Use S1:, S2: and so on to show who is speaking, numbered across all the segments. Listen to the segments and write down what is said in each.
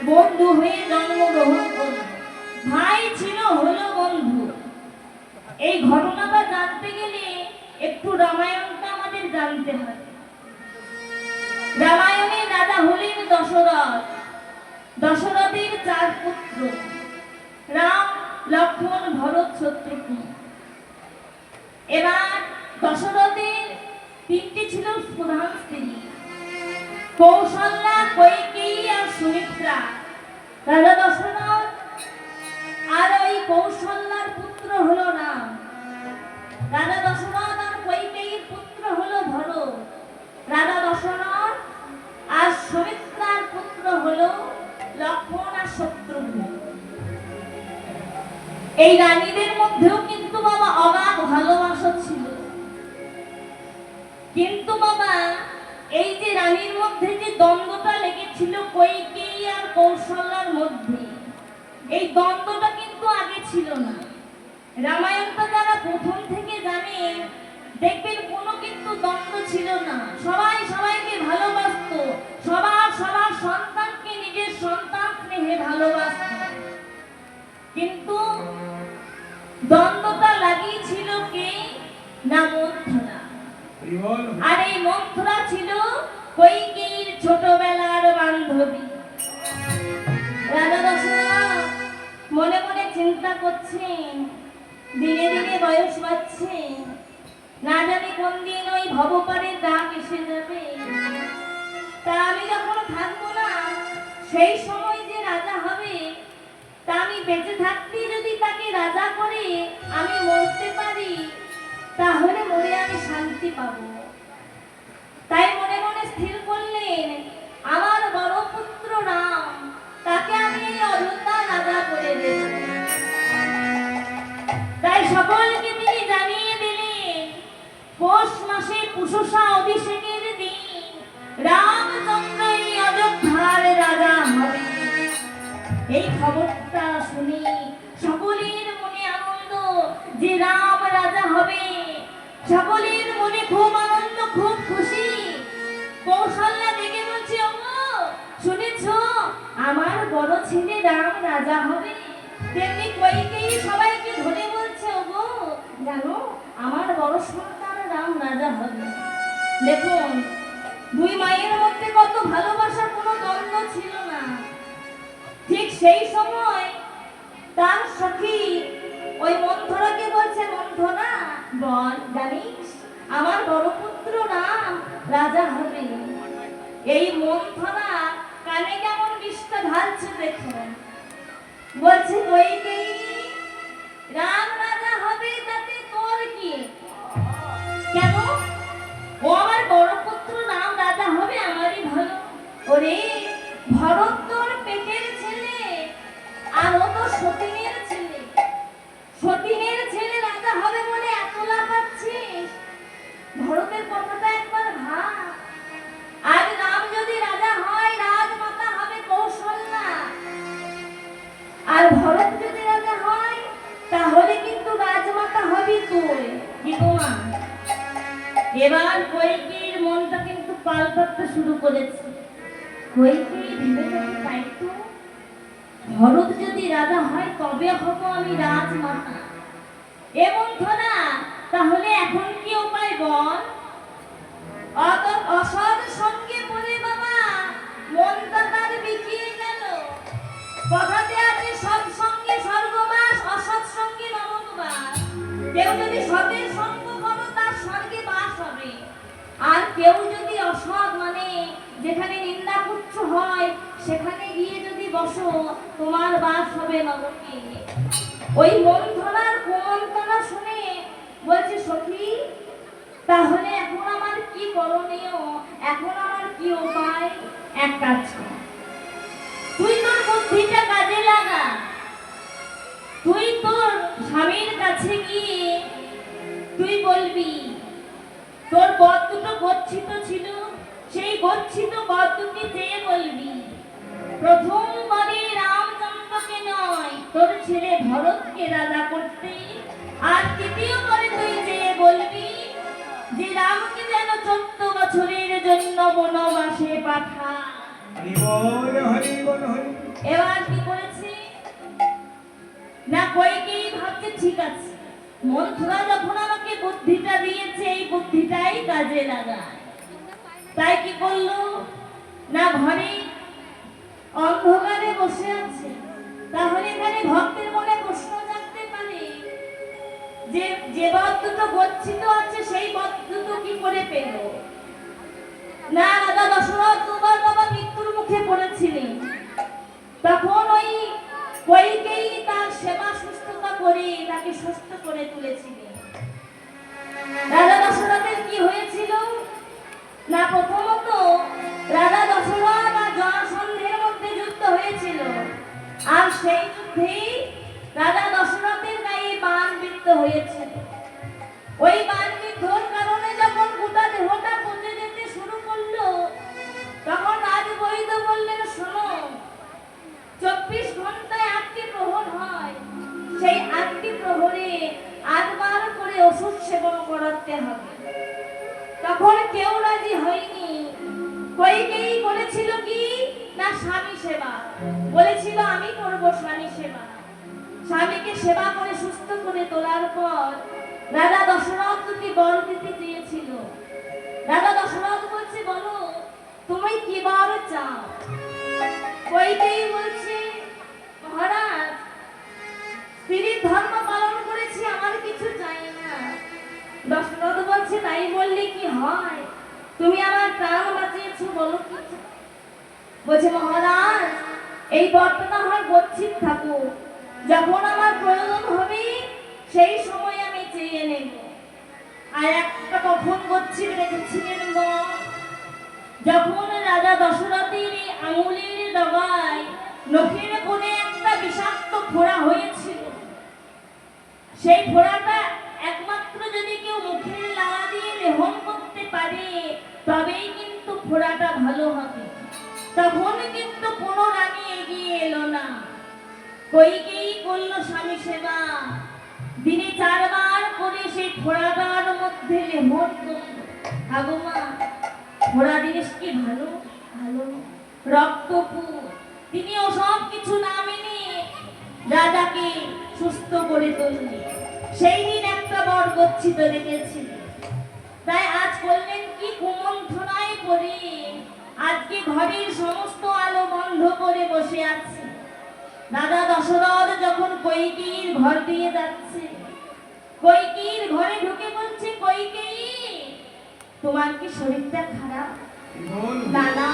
S1: বন্ধু হয়ে জন্মগ্রহণ করল। ভাই ছিল হলো বন্ধু। এই ঘটনাটা জানতে গেলে একটু রামায়ণটা আমাদের জানতে হয়। রামায়ণের রাজা হলেন দশরথ। দশরথের 4 পুত্র, রাম, লক্ষ্মণ, ভরত, শত্রুঘ্ন। এবার দশরথের 3টি ছিল প্রধান স্ত্রী, কৌশল্যা, কইকেয়ী আর সুমিত্রা। রাজা দশরথ আর ওই কৌশল্যার পুত্র হলো রাম। রাজা দশরথ আর কইকেয়ীর পুত্র হলো ভরত। রাজা দশরথ আর সুমিত্রার পুত্র হলো লক্ষ্মণ আর শত্রুঘ্ন। এই রানীদের মধ্যেও কিন্তু বাবা অগাধ ভালোবাসা ছিল। কিন্তু বাবা এই যে রানীর মধ্যে যে দ্বন্দ্বটা লেগেছিল কইকেয়ী আর কৌশল্যার মধ্যে, এই দ্বন্দ্বটা কিন্তু আগে ছিল না। রামায়ণটা যারা প্রথম থেকে জানেন দেখবেন কোনো কিন্তু দ্বন্দ্ব ছিল না। সবাই সবাইকে ভালোবাসত, সবার সবার সন্তানকে নিজের সন্তান স্নেহে ভালোবাসত। কিন্তু দ্বন্দ্বটা লাগিয়েছিল কে না মন্থরা। আর এই মন্থরা ছিল কইকেয়ীর ছোটবেলার বান্ধবী। রাজা দশরথ মনে মনে চিন্তা করছেন, দিনে দিনে বয়স বাড়ছে, না জানি কোন দিন ওই ভবপারের ডাক এসে যাবে। তা আমি যখন থাকবো না, সেই সময় যে রাজা হবে, তা আমি বেঁচে থাকতে যদি তাকে রাজা করে আমি মরতে পারি, তাহলে মরে আমি শান্তি পাবো। তাই মনে মনে স্থির করলেন আমার বড় পুত্র রাম, তাকে আমি এই অযোধ্যা রাজা করে দেব। তাই সকলকে তিনি জানিয়ে দিলেন পৌষ মাসে পুষসা অভিষেকের দিন রামচন্দ্র এই অযোধ্যার রাজা হবে। এই খবরটা শুনে সকলের মনে আনন্দ যে রাম রাজা হবে। সকলের মনে খুব আনন্দ, খুব খুশি। কৌশল্যা দেখে বলছে, ওগো শুনেছো আমার বড় ছেলে রাম রাজা হবে। তেমনি কইকেয়ী সবাইকে ধরে বলছে, ওগো জানো আমার বড় সন্তান রাম রাজা হবে। দেখুন দুই মায়ের মধ্যে কত ভালোবাসা, কোনো দ্বন্দ্ব ছিল না। ঠিক সেই সময় তার সখী ওই মন্থরাকে বলছে, মন্থরা বল জানিস আমার বড় পুত্র রাম রাজা হবে। এই মন্থরা কানে কেমন বিষটা ঢালছে দেখুন। বলছে কইকেয়ী রাম রাজা হবে, তাতে তোর কি? কেন? ও আমার বড় পুত্র রাম রাজা হবে, আমারই ভালো। ওরে ভরত তোর পেটের ছেলে, আর ও তো সতীনের ছেলে। সতীনের ছেলে রাজা হবে বলে এত লাফাচ্ছিস? ভরতের কথাটা একবার ভাব। আজ রাম যদি রাজা হয়, রাজমাতা হবে কৌশল্যা। আর ভরত যদি রাজা হয়, তাহলে কিন্তু রাজমাতা হবি তুই, কি তোমা? এবার কইকেয়ীর মনটা কিন্তু পাল্টাতে শুরু করেছে। কইকেয়ী ভেবে দেখে, তাই তো ভরত যদি রাজা হয় তবে হব আমি রাজমাতা। এবং ধরা তাহলে এখন কি উপায় বল? অসৎ সঙ্গে পড়ে বাবা মনটা তার বিকিয়ে গেল। কথাতে আছে সৎ সঙ্গে স্বর্গবাস, অসৎ সঙ্গে নরকবাস। কেউ যদি সতের সঙ্গ করো তার স্বর্গে বাস হবে, আর কেউ যদি অসৎ মানে যেখানে নিন্দা পুচ্ছ হয় সেখানে গিয়ে যদি বসো তোমার বাস হবে নরকে। ওই মন্থরার কুমন্ত্রণা শুনে বলছে, সখী তাহলে এখন আমার কি করণীয়, এখন আমার কি উপায়? এক কাজ কর, তুই তোর বুদ্ধিটা কাজে লাগা। তুই তোর স্বামীর কাছে গিয়ে তুই বলবি তোর বর দুটো গচ্ছিত ছিল, সেই গচ্ছিত বর দুটি চেয়ে বলবি প্রথম বারে রামচন্দ্রকে নয় তোর ছেলে ভরতকে রাজা করতে। আর তৃতীয় বারে তুই চেয়ে বলবি যে রামকে যেন 14 বছরের জন্য বনবাসে পাঠা। কি করেছে না, কইকেই ভাবছে ঠিক আছে, মন্থরা যখন আমাকে বুদ্ধিটা দিয়েছে এই বুদ্ধিটাই কাজে লাগায়। তাই কি করলো না, ঘরে অন্ধকারে বসে আছে। তাহলে এখানে ভক্তের মনে প্রশ্ন জাগতে পারে যে যে বর দুটো গচ্ছিত আছে সেই বর দুটো কি করে পেল না, রাজা দশরথ দুবার বাবা মৃত্যুর মুখে পড়েছিলেন। তখন ওই কইকেই তার সেবা সুস্থতা করে তাকে সুস্থ করে তুলেছিলেন। রাজা দশরথের কি হয়েছিল না, প্রথমত রাজা দশরথ আর জরাসন্ধের মধ্যে যুদ্ধ হয়েছিল, আর সেই যুদ্ধেই রাজা দশরথের গায়ে বাণ বিদ্ধ হয়েছিল। ওই বাণ বিদ্ধর কারণে যখন গোটা দেহটা পচে যেতে শুরু করলো, তখন রাজবৈদ্য বললেন, শোনো, 24 ঘন্টায় 8টি প্রহর হয়, সেই 8টি প্রহরে 8 বার করে ওষুধ সেবন করাতে হবে। তখন কেউ রাজি হয়নি। কইকেই বলেছিল কি না, স্বামী সেবা, বলেছিল আমি করব স্বামী সেবা। স্বামীকে সেবা করে সুস্থ করে তোলার পর রাজা দশরথ কি বর দিতে চেয়েছিল। রাজা দশরথ বলছে, বলো তুমি কি বর চাও? কইকেই বলছে, মহারাজ, স্ত্রীর ধর্ম পালন করেছি, আমার কিছু চাই না। দশরথ বলছে, তাই বললে কি হয়? তুমি আমার প্রাণ বাঁচিয়েছো, বলো কি? বলছে, মহারাজ, এই বরটা হয় গচ্ছিত থাকুক, যখন আমার প্রয়োজন হবে সেই সময় আমি চেয়ে নেব। আর একটা কখন গচ্ছিত রেখেছিলেন যখন রাজা দশরথের আঙুলের ডগায় নখের কোণে একটা বিষাক্ত ফোড়া হয়েছিল। সেই ফোড়াটা একমাত্র যদি কেউ মুখের লাগা দিয়ে লেহন করতে পারে তবেই কিন্তু ফোড়াটা ভালো হবে। তখন কিন্তু কোনো রানী এগিয়ে এলো না। কইকেই করলো স্বামী সেবা, দিনে 4 বার করে সেই ফোড়াটার মধ্যে লেহন করলো। আগমা ফোড়া জিনিস কি ভালো? ভালো রক্তপুর। তিনি ওসব কিছু না মেনে রাজাকে সুস্থ করে তুললেন। সেই দিন একটা বর গচ্ছিত রেখেছিলেন। তাই আজ করলেন কি, কুমন্থনায় পড়ে আজকে ঘরের সমস্ত আলো বন্ধ করে বসে আছে। রাজা দশরথ যখন কইকেয়ীর ঘর দিয়ে যাচ্ছে, কইকেয়ীর ঘরে ঢুকে বলছে, কইকেয়ী, তোমার কি শরীরটা খারাপ? না না,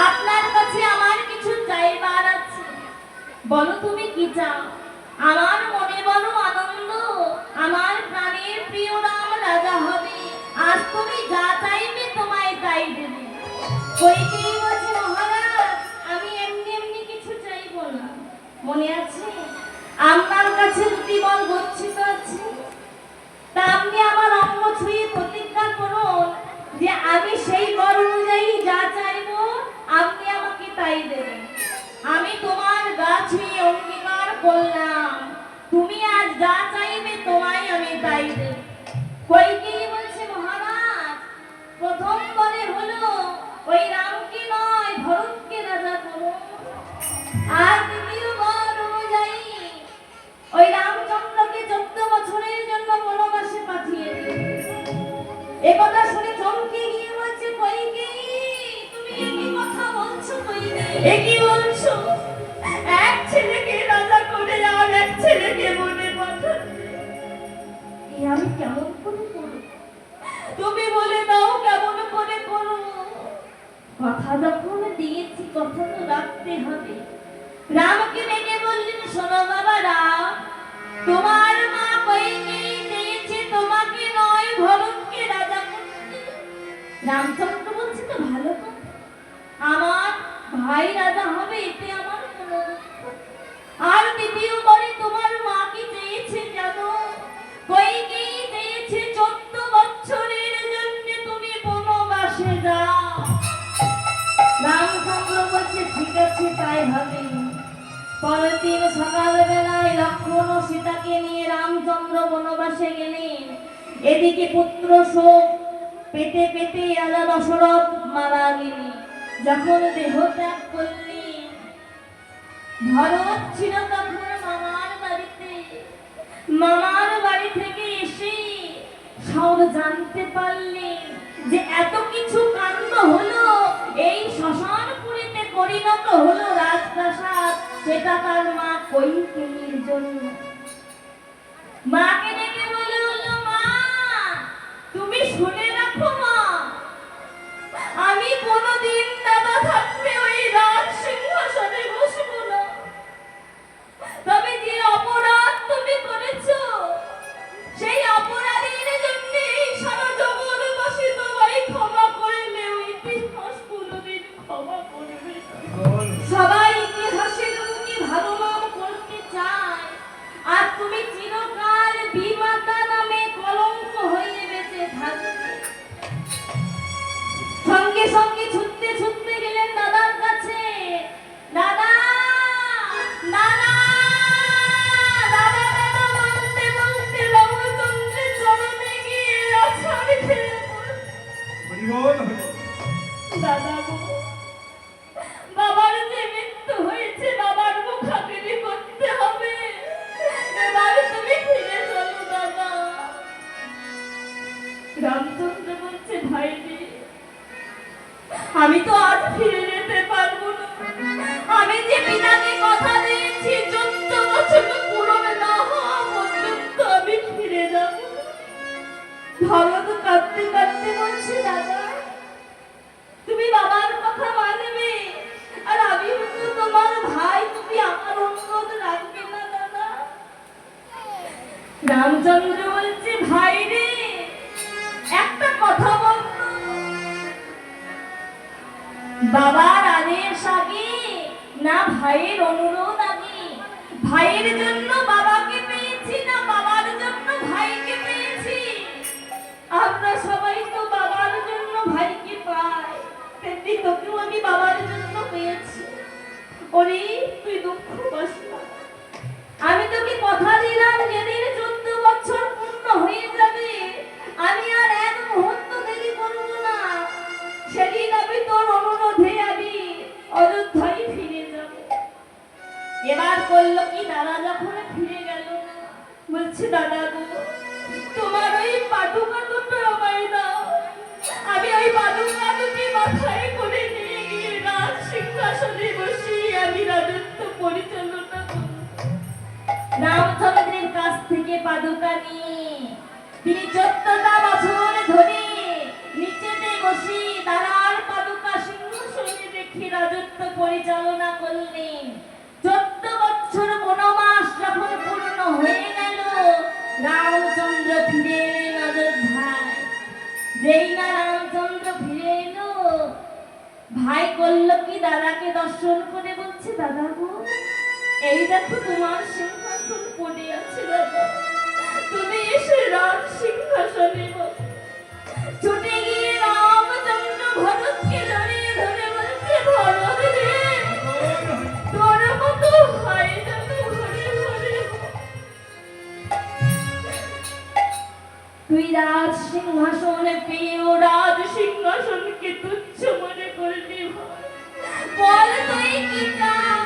S1: আপনার কাছে আমার কিছু চাইবার আছে। বলো তুমি কি চাও? আমার মনে বড় আনন্দ, আমার প্রাণের প্রিয় রাম রাজা হবে, আজ তুমি যা চাইবে তোমায় তাই দেবে। কইকেয়ী বলছে, মহারাজ, আমি এমনি এমনি কিছু চাইবো না। মনে আছে আপনার কাছে দুটি বল গচ্ছিত আছে, তা আপনি আমার অঙ্গ ছুঁয়ে প্রতিজ্ঞা করুন যে আমি সেই বর অনুযায়ী যা চাইবো আপনি আমাকে তাই দেবেন। আমি তোমার গা ছুঁয়ে অঙ্গীকার করলাম, তুমি আজ যা চাইবে তোমায় আমি তাই দেব। কইকেয়ী বলছে, মহারাজ, প্রথম বলে হলো ওই রামকে নয় ভরতকে রাজা করুন, আর দ্বিতীয় বর অনুযায়ী ওই রামচন্দ্রকে 14 বছরের জন্য বনবাসে পাঠিয়ে দিন। একথা শুনে চমকে গিয়ে বলছে, কইকেয়ী, তুমি কি কথা বলছো? কইকেয়ী কি বলছো? এক ছেলেকে রাজা করে আর এক ছেলেকে বনে পাঠাবে, আমি কেমন করে করব? তুমি বলে দাও কেমন করে করব? কথা যখন দিয়েছি কথা তো রাখতে হবে। রামকে ডেকে বললেন, শোনো বাবা রাম, তোমার মা কইকেয়ী চেয়েছে তোমাকে নয় ভরতকে রাজা করতে। রামচন্দ্র বলছে, তো ভালো কথা, আমার ভাই রাজা হবে, এতে আমার কোনো দুঃখ। আর দ্বিতীয় বলে তোমার মা কি চেয়েছে জানো? কইকেয়ী চেয়েছে 14 বছরের জন্য তুমি বনবাসে যাও। রামচন্দ্র বলছে, ঠিক আছে তাই হবে। পরের দিন সকালবেলায় লক্ষ্মণ ও সীতাকে নিয়ে রামচন্দ্র বনবাসে গেলেন। এদিকে পুত্র শোক পেতে পেতে রাজা দশরথ মারা গেলেন। যখন দেহ ত্যাগ করলেন ভরত ছিল তখন মামার বাড়িতে। মামার বাড়ি থেকে এসে সব জানতে পারলেন যে এত কিছু কাণ্ড হলো, এই শ্মশানপুরীতে পরিণত হলো রাজপ্রাসাদ, সেটা তার মা কৈকেয়ীর জন্য। মাকে ডেকে বলে, হলো মা, তুমি শুনে রাখো মা, আমি কোনোদিন দাদা থাকতে ওই রাজ সিংহাসনে বসবো না। তবে যে অপরাধ তুমি করেছো, সেই অপরাধের জন্য এই সারা জগৎবাসী তোমায় ক্ষমা করলে, ওই ইতিহাস কোনোদিন ক্ষমা করবে না। সবাই ইতিহাসের মুখে ভালো নাম করতে চায়, আর তুমি চিরকাল বিমাতা নামে কলঙ্ক হয়ে বেঁচে থাকবে। সঙ্গে সঙ্গে ছুটতে ছুটতে গেলেন দাদার কাছে। দাদা দাদা দাদা দাদা বলতে বলতে রামচন্দ্রের চরণে গিয়ে আছাড় খেয়ে পড়লেন। দাদা গো, বাবার যে মৃত্যু হয়েছে, বাবার মুখাগ্নি করতে হবে, এবার তুমি ফিরে চলো দাদা। রামচন্দ্র বলছে, ভাইজি, আমি তো আজ ফিরে যেতে পারবো না। আমি যে পিতাকে কথা দিয়েছি 14 বছর পূরণ না হওয়া পর্যন্ত আমি ফিরে যাব। ভরত কাঁদতে কাঁদতে বলছে, দাদা তুমি বাবার কথা মানবে, আর আমি হতো তোমার ভাই, তুমি আমার অনুরোধ রাখবে না দাদা? রামচন্দ্র বলছে, ভাই রে, একটা কথা বলতো, বাবার আদেশ আগে না ভাইয়ের অনুরোধ আগে? ভাইয়ের জন্য বাবাকে পেয়েছি না বাবার জন্য ভাইকে পেয়েছি? আমরা সবাই তো বাবার জন্য ভাইকে পাই, তেমনি তোকেও আমি বাবার জন্য পেয়েছি। ওরে তুই দুঃখ পাস না, আমি তোকে কথা দিলাম যেদিন 14 বছর পূর্ণ হয়ে যাবে, আমি আর এক মুহূর্ত দেরি করব না। সেদিন আমি তোর অনুরোধে আমি অযোধ্যায় ফিরে যাব। এবার করলো কি, দাদা যখন ফিরে গেল না, বলছে, দাদা গো, তোমার ওই পাদুকা দুটো আমায় দাও, আমি ওই পাদুকা দুটি মাথায় করে নিয়ে গিয়ে রাজ সিংহাসনে বসিয়ে আমি রাজত্ব পরিচালনা করব। রামচন্দ্রের কাছ থেকে পাদুকা নিয়ে তিনি 14টা বছর ধরে নিচেতে বসে দাঁড়ার পাদুকা সিংহাসনে রেখে রাজত্ব পরিচালনা করলেন। 14 বছর বনবাস যখন পূর্ণ হয়ে গেল, রামচন্দ্র ফিরে এলেন অযোধ্যায়। যেই না রামচন্দ্র ফিরে এলো, ভাই করলো কি, দাদাকে দর্শন করে বলছে, দাদা গো, এই দেখো তোমার সিংহাসন পড়ে আছে দাদা, তুমি এসে রাজ সিংহাসনে বসো। ছুটে গিয়ে রামচন্দ্র ভরতকে জড়িয়ে ধরে বলছে, ভরত রে, তোর মতো ভাই যেন ঘরে ঘরে তুই রাজ সিংহাসন পেয়েও রাজ সিংহাসনকে তুচ্ছ মনে করলি। বল তুই কি চাস,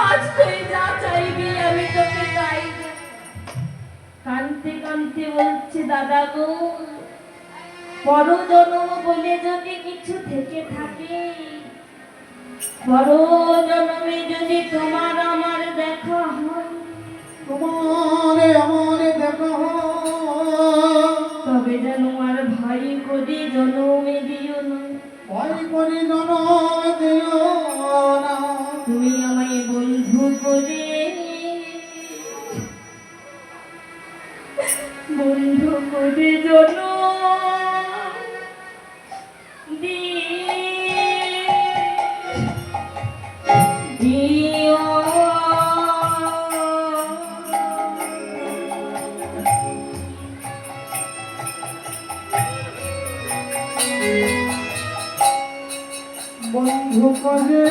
S1: আজ তুই যা চাইবি আমি তোকে তাই দেব। কাঁদতে কাঁদতে বলছে, দাদা গো, পরজন্ম বলে যদি কিছু থেকে থাকে, পরজন্মে যদি তোমার আমার দেখা হয়,
S2: তোমারে আমারে দেখা
S1: তবে যেন আর ভাই করে জন্মে দিও না,
S2: ভাই করে জনম দিও না।
S1: তুমি আমায় বন্ধু করে জন্ম দিও।
S2: বন্ধু করে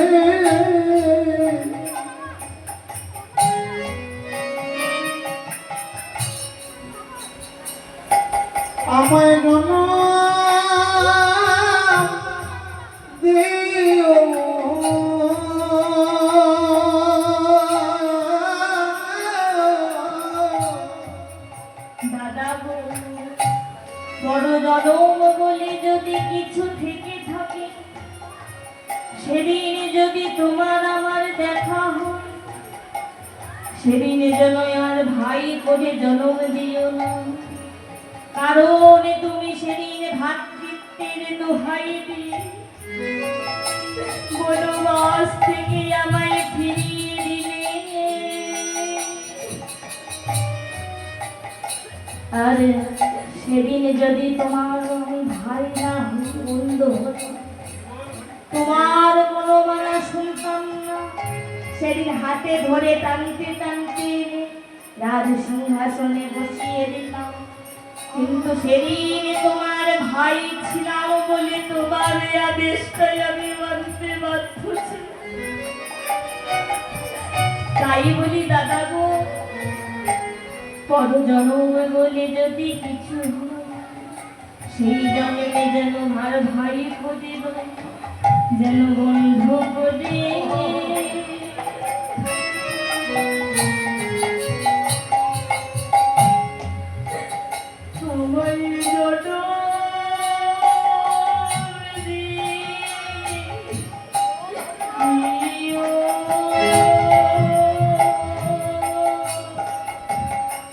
S2: আমায় জনম দিও
S1: সেদিন যেন আর ভাই করে জন্ম দিও না, কারণ তুমি সেদিন ভাতৃত্বের দোহাই দিয়ে বনবাস থেকে আমায় ফিরিয়ে দিলে। আর সেদিন যদি তোমার ভাই না বন্ধ হতো, তোমার কোনো মানা শুনতাম না। সেদিন হাতে ধরে টানতে টানতে রাজ সিংহাসনে বসিয়ে দিতাম, কিন্তু সেদিন তোমার ভাই ছিলাম বলে তোমার আদেশটাই আমি মানতে বাধ্য ছিলাম। তাই বলি দাদা গো, পরজন্মে বলে যদি কিছু হয়, সেই জন্মে যেন আমার ভাই খোঁজে যেন বন্ধু খোঁজে।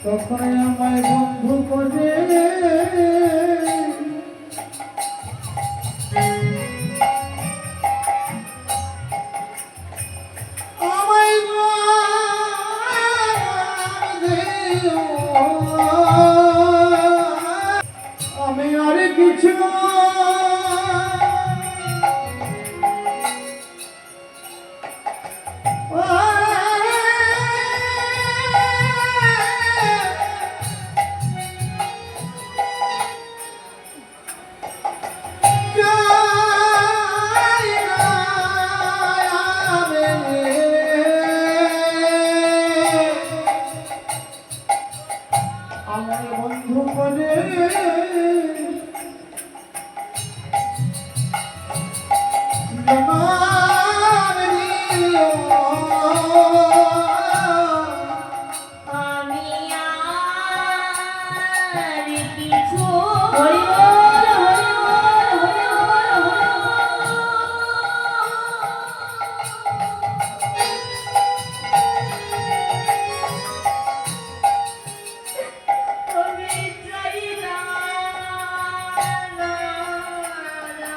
S2: তখন আমায় বন্ধু করে আমায় দিও। আমি আর কিছু আমার বন্ধু করে
S1: আমি আর কিছু হরি বল, হরি বল, হরি বল, আমি চাই না, না, না।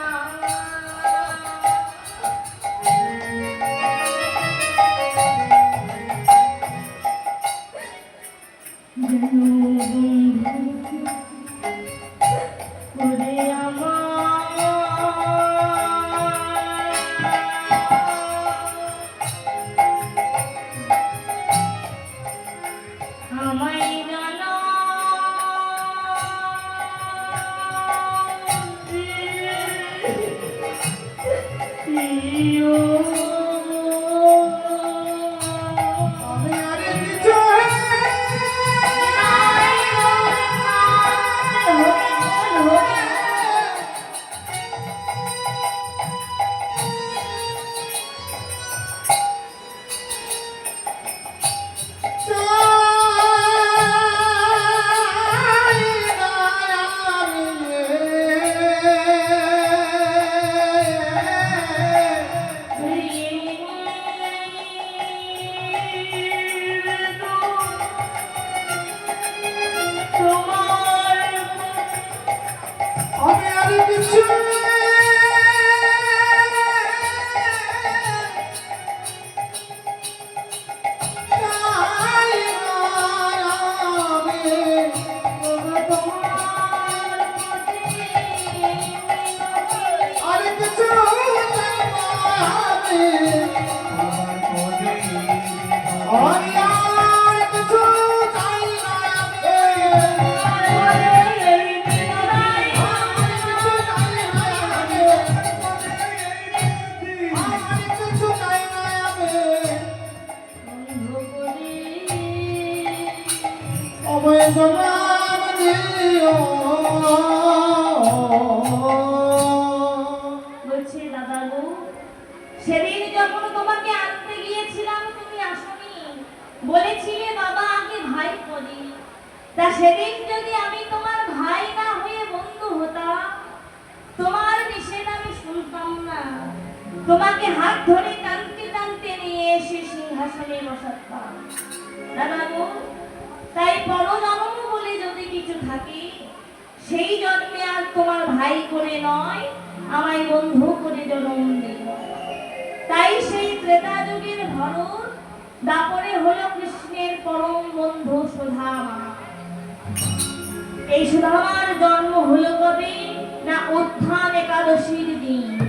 S2: আমি আর কিছু আমি আর কিছু চাই না আর কিছু চাই না আমি আর কিছু চাই অভয় জনাব দিও।
S1: বলছি দাদা গো, সেদিন যখন তোমাকে আনতে গিয়েছিলাম তুমি আসনি, বলেছিলে বাবা আগে ভাই করি। তা সেদিন যদি আমি তোমার ভাই না হয়ে বন্ধু হতাম, তোমার নিষেধ আমি শুনতাম না, তোমাকে হাত ধরে টানতে টানতে নিয়ে এসে সিংহাসনে বসাতাম। না বাবু, তাই পরজন্ম বলে যদি কিছু থাকে, সেই জন্মে আর তোমার ভাই করে নয়, আমায় বন্ধু করে জন্ম দিল। তাই সেই ত্রেতা যুগের ভরত দাপরে হলো কৃষ্ণের পরম বন্ধু সুধামা। এই সুধামার জন্ম হলো কবে? না উত্থান একাদশীর দিন।